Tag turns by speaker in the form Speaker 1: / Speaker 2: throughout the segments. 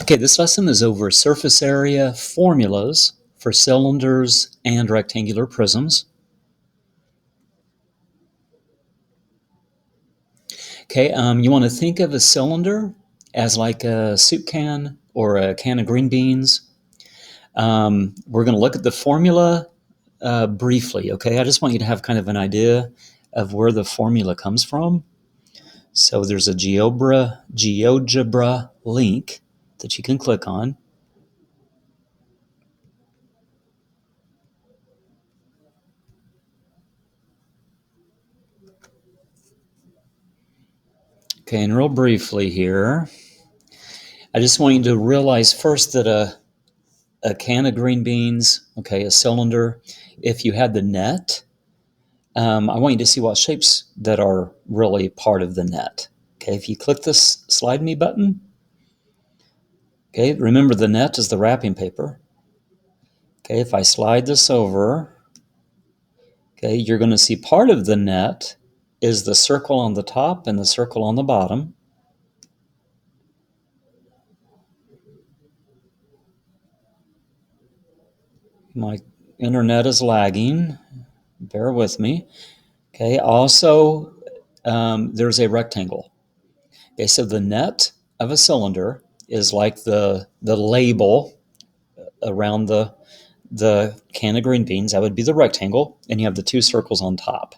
Speaker 1: Okay, this lesson is over surface area formulas for cylinders and rectangular prisms. Okay, you want to think of a cylinder as like a soup can or a can of green beans. We're going to look at the formula briefly, okay? I just want you to have kind of an idea of where the formula comes from. So there's a GeoGebra link that you can click on. Okay, and real briefly here, I just want you to realize first that a can of green beans, okay, a cylinder, if you had the net, I want you to see what shapes that are really part of the net. Okay, if you click this slide me button, okay, remember the net is the wrapping paper. Okay, if I slide this over, okay, you're going to see part of the net is the circle on the top and the circle on the bottom. My internet is lagging. Bear with me. Okay, also, there's a rectangle. Okay, so the net of a cylinder is like the label around the can of green beans. That would be the rectangle, and you have the two circles on top.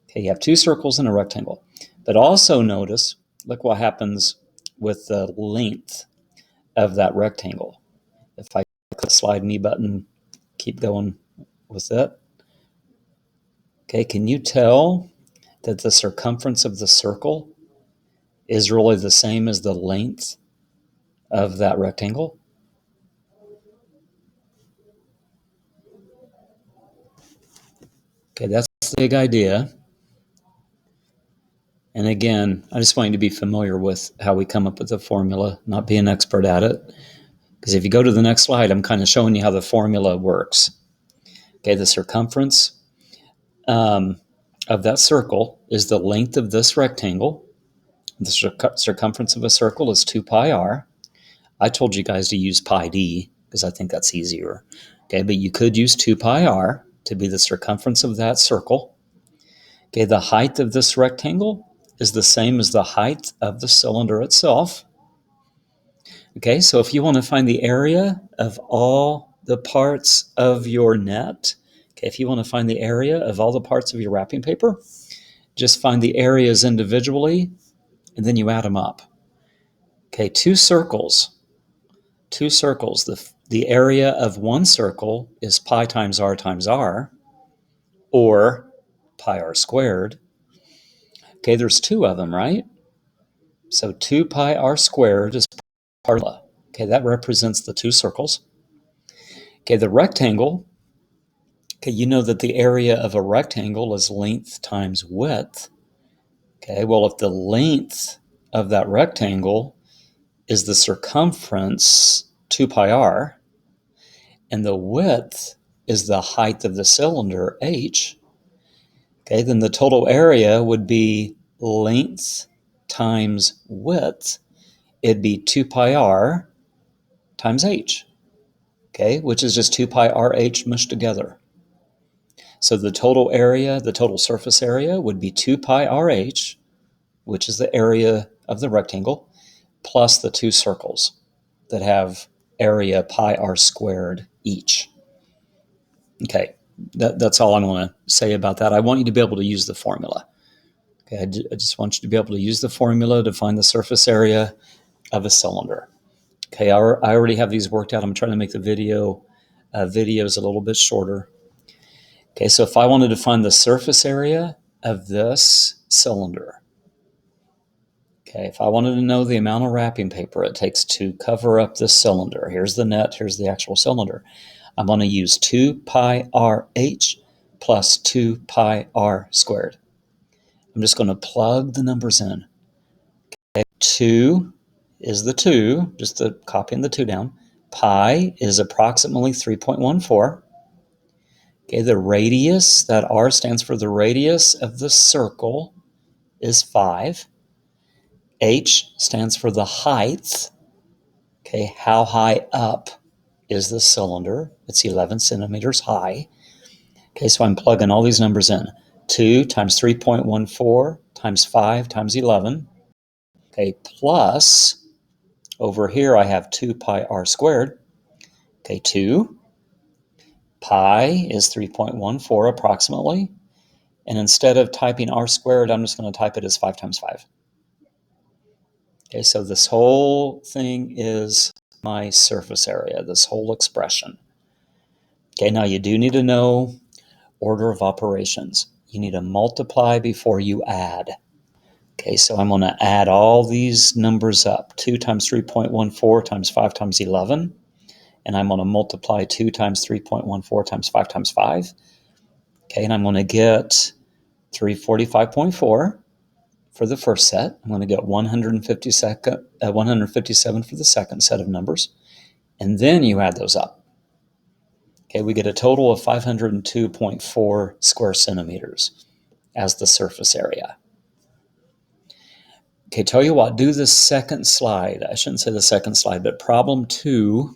Speaker 1: Okay, you have two circles in a rectangle. But also notice, look what happens with the length of that rectangle. If I click the slide me button, keep going with it. Okay, can you tell that the circumference of the circle is really the same as the length of that rectangle? Okay, that's the big idea. And again, I just want you to be familiar with how we come up with the formula, not be an expert at it. Because if you go to the next slide, I'm kind of showing you how the formula works. Okay, the circumference of that circle is the length of this rectangle. The circumference of a circle is 2 pi r. I told you guys to use pi d because I think that's easier. Okay, but you could use 2 pi r to be the circumference of that circle. Okay, the height of this rectangle is the same as the height of the cylinder itself. Okay, so if you want to find the area of all the parts of your net, okay, if you want to find the area of all the parts of your wrapping paper, just find the areas individually, and then you add them up. Okay, two circles. The area of one circle is pi times r, or pi r squared. Okay, there's two of them, right? So 2 pi r squared is part of. Okay, that represents the two circles. Okay, the rectangle. Okay, you know that the area of a rectangle is length times width. Okay, well, if the length of that rectangle is the circumference, 2 pi r, and the width is the height of the cylinder, h, okay, then the total area would be length times width. It'd be 2 pi r times h, okay, which is just 2 pi rh mushed together. So the total area, the total surface area would be 2 pi rh, which is the area of the rectangle, plus the two circles that have area pi r squared each. Okay, that's all I want to say about that. I want you to be able to use the formula. Okay, I just want you to be able to use the formula to find the surface area of a cylinder. Okay, I already have these worked out. I'm trying to make the videos a little bit shorter. Okay, so if I wanted to find the surface area of this cylinder, okay, if I wanted to know the amount of wrapping paper it takes to cover up this cylinder, here's the net, here's the actual cylinder, I'm going to use 2 pi rh plus 2 pi r squared. I'm just going to plug the numbers in. Okay, 2 is the 2, just copying the 2 down. Pi is approximately 3.14. Okay, the radius, that r stands for the radius of the circle, is 5. H stands for the height Okay, how high up is the cylinder? It's 11 centimeters high. Okay, so I'm plugging all these numbers in. 2 times 3.14 times 5 times 11. Okay, plus over here I have 2 pi r squared. Okay, 2 pi is 3.14 approximately. And instead of typing r squared, I'm just going to type it as 5 times 5. Okay, so this whole thing is my surface area, this whole expression. Okay, now you do need to know order of operations. You need to multiply before you add. Okay, so I'm going to add all these numbers up. 2 times 3.14 times 5 times 11. And I'm going to multiply 2 times 3.14 times 5 times 5. Okay, and I'm going to get 345.4 for the first set. I'm going to get 157 for the second set of numbers. And then you add those up. Okay, we get a total of 502.4 square centimeters as the surface area. Okay, tell you what, do the second slide. I shouldn't say the second slide, but problem 2,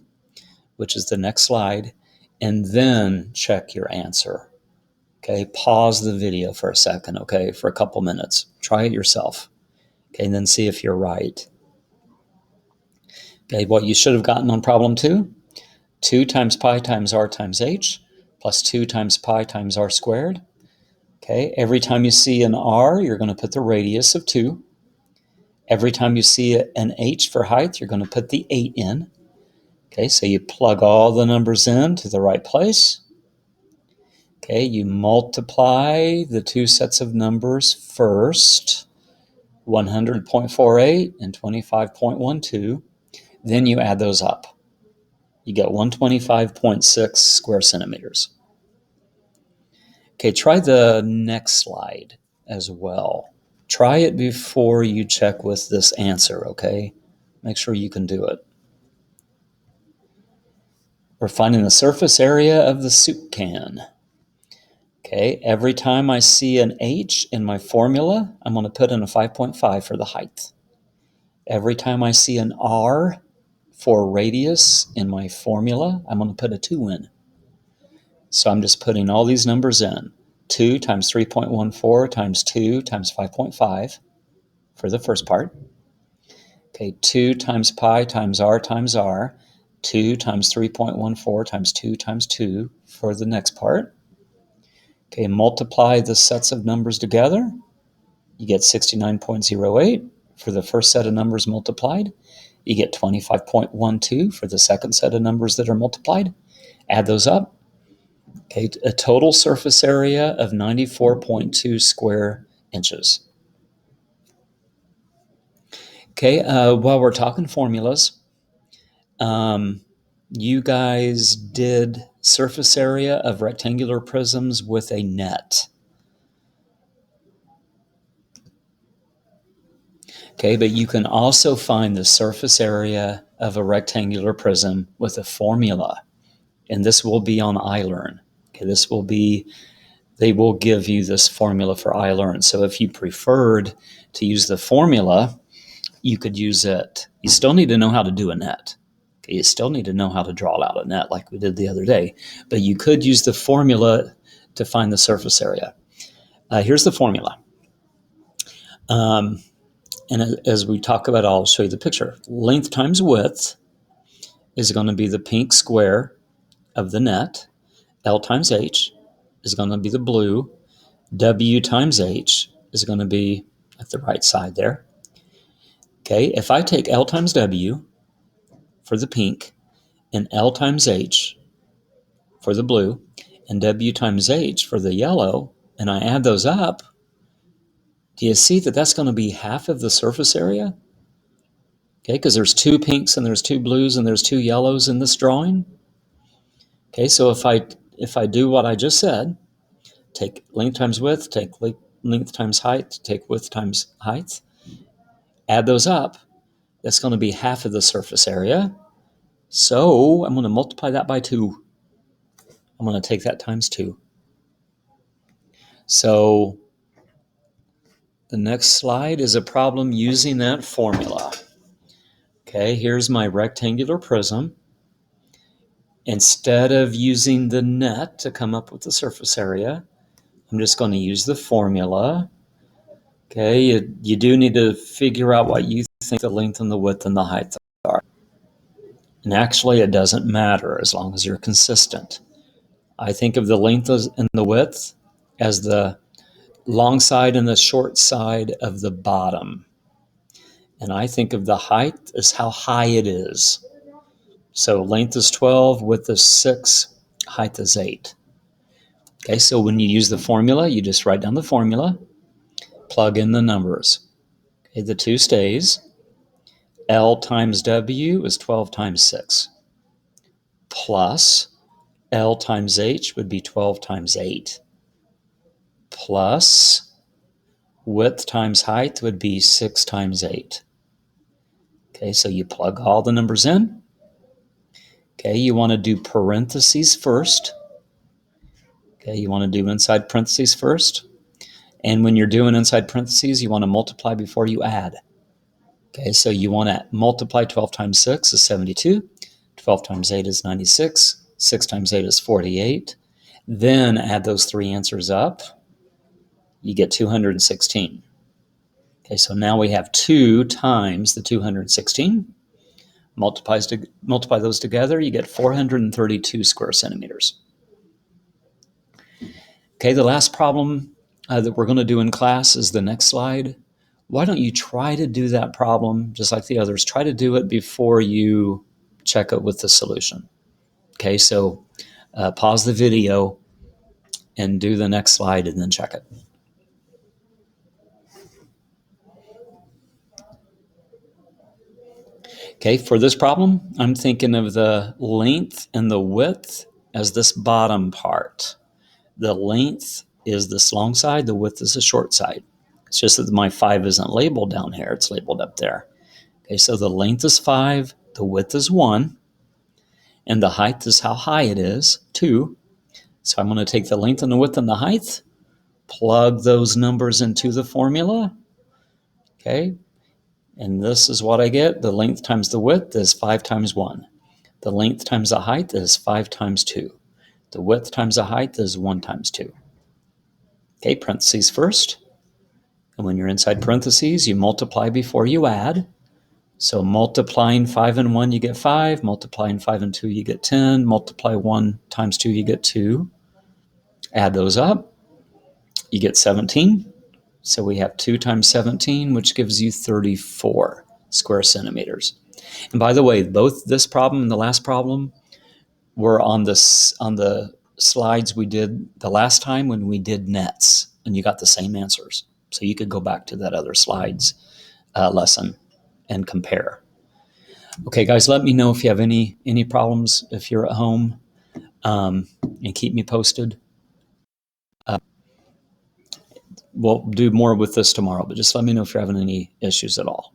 Speaker 1: which is the next slide, and then check your answer. Okay, pause the video for a second, okay, for a couple minutes. Try it yourself, okay, and then see if you're right. Okay, what you should have gotten on problem 2, 2 times pi times r times h plus 2 times pi times r squared. Okay, every time you see an r, you're going to put the radius of 2. Every time you see an h for height, you're going to put the 8 in. Okay, so you plug all the numbers in to the right place. Okay, you multiply the two sets of numbers first, 100.48 and 25.12. Then you add those up. You get 125.6 square centimeters. Okay, try the next slide as well. Try it before you check with this answer, okay? Make sure you can do it. We're finding the surface area of the soup can. Okay, every time I see an H in my formula, I'm going to put in a 5.5 for the height. Every time I see an R for radius in my formula, I'm going to put a 2 in. So I'm just putting all these numbers in. 2 times 3.14 times 2 times 5.5 for the first part. Okay, 2 times pi times r times r. 2 times 3.14 times 2 times 2 for the next part. Okay, multiply the sets of numbers together. You get 69.08 for the first set of numbers multiplied. You get 25.12 for the second set of numbers that are multiplied. Add those up. Okay, a total surface area of 94.2 square inches. Okay, while we're talking formulas, you guys did surface area of rectangular prisms with a net. Okay, but you can also find the surface area of a rectangular prism with a formula, and this will be on iLearn. Okay, they will give you this formula for iLearn. So if you preferred to use the formula, you could use it. You still need to know how to do a net. Okay, you still need to know how to draw out a net like we did the other day, but you could use the formula to find the surface area. Here's the formula. And as we talk about, I'll show you the picture. Length times width is going to be the pink square of the net. L times H is going to be the blue. W times H is going to be at the right side there. Okay, if I take L times W for the pink and L times H for the blue and W times H for the yellow, and I add those up, do you see that that's going to be half of the surface area? Okay, because there's 2 pinks and there's 2 blues and there's 2 yellows in this drawing. Okay, so if I do what I just said, take length times width, take length times height, take width times height, add those up, that's going to be half of the surface area. So I'm going to multiply that by 2. I'm going to take that times 2. So the next slide is a problem using that formula. Okay, here's my rectangular prism. Instead of using the net to come up with the surface area, I'm just going to use the formula. Okay, you do need to figure out what you think the length and the width and the height are. And actually, it doesn't matter as long as you're consistent. I think of the length and the width as the long side and the short side of the bottom. And I think of the height as how high it is. So length is 12, width is 6, height is 8. Okay, so when you use the formula, you just write down the formula, plug in the numbers. Okay, the 2 stays. L times W is 12 times 6. Plus L times H would be 12 times 8. Plus width times height would be 6 times 8. Okay, so you plug all the numbers in. Okay, you want to do parentheses first. Okay, you want to do inside parentheses first. And when you're doing inside parentheses, you want to multiply before you add. Okay, so you want to multiply 12 times 6 is 72. 12 times 8 is 96. 6 times 8 is 48. Then add those 3 answers up. You get 216. Okay, so now we have 2 times the 216. Multiply those together, you get 432 square centimeters. Okay, the last problem that we're going to do in class is the next slide. Why don't you try to do that problem just like the others? Try to do it before you check it with the solution. Okay, so pause the video and do the next slide and then check it. Okay, for this problem, I'm thinking of the length and the width as this bottom part. The length is this long side, the width is the short side. It's just that my 5 isn't labeled down here, it's labeled up there. Okay, so the length is 5, the width is 1, and the height is how high it is, 2. So I'm going to take the length and the width and the height, plug those numbers into the formula. Okay, and this is what I get. The length times the width is 5 times 1. The length times the height is 5 times 2. The width times the height is 1 times 2. Okay, parentheses first. And when you're inside parentheses, you multiply before you add. So multiplying 5 and 1, you get 5. Multiplying 5 and 2, you get 10. Multiply 1 times 2, you get 2. Add those up. You get 17. So we have 2 times 17, which gives you 34 square centimeters. And by the way, both this problem and the last problem were on the slides we did the last time when we did nets, and you got the same answers. So you could go back to that other slides lesson and compare. Okay, guys, let me know if you have any problems if you're at home, and keep me posted. We'll do more with this tomorrow, but just let me know if you're having any issues at all.